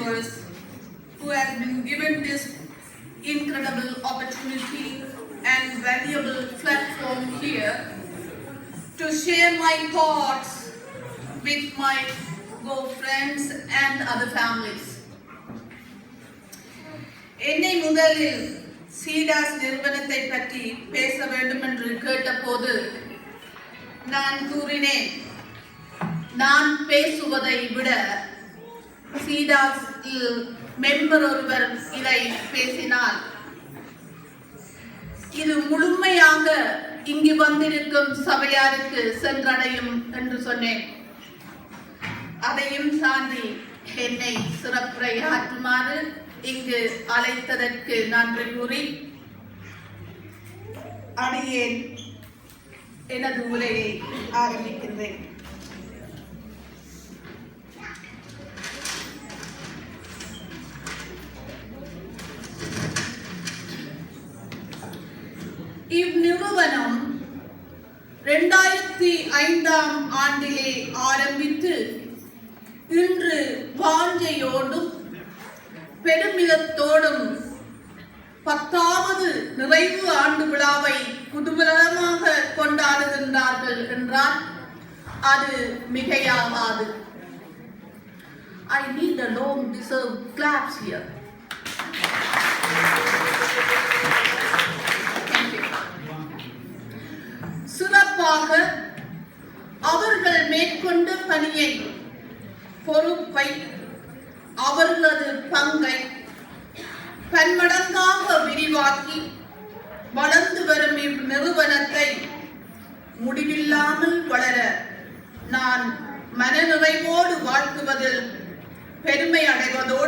members who has been given this incredible opportunity and valuable platform here to share my thoughts with my friends and other families. என்னை முதலில் சீடாஸ் நிறுவனத்தை பற்றி பேச வேண்டும் என்று கேட்டபோது நான் கூறினேன், நான் பேசுவதை விட சீடாஸ் மெம்பர் ஒருவர் இதை பேசினால் இது முழுமையாக இங்கு வந்திருக்கும் சபையாருக்கு சென்றடையும் என்று சொன்னேன். அதையும் தாண்டி என்னை சிறப்புரையாற்றுமாறு இங்கு அழைத்ததற்கு நன்றி கூறி அடியேன் எனது உரையை ஆரம்பிக்கின்றேன். இந்நிறுவனம் 2005 ஆண்டிலே ஆரம்பித்து இன்று வாஞ்சையோடும் பெருமிதத்தோடும் 10வது நிறைவு ஆண்டு விழாவை குதூகலமாக கொண்டாடுகின்றார்கள் என்றால் அது மிகையாகாது. I need a long deserved claps here. சிறப்பாக அவர்கள் மேற்கொண்ட பணியை, பொறுப்பை, அவர்களது பங்கை பன்மடங்காக விரிவாக்கி வளர்ந்து வரும் இந்நிறுவனத்தை முடிவில்லாமல் வளர நான் மனநிறைவோடு வாழ்த்துவதில் பெருமை அடைவதோடு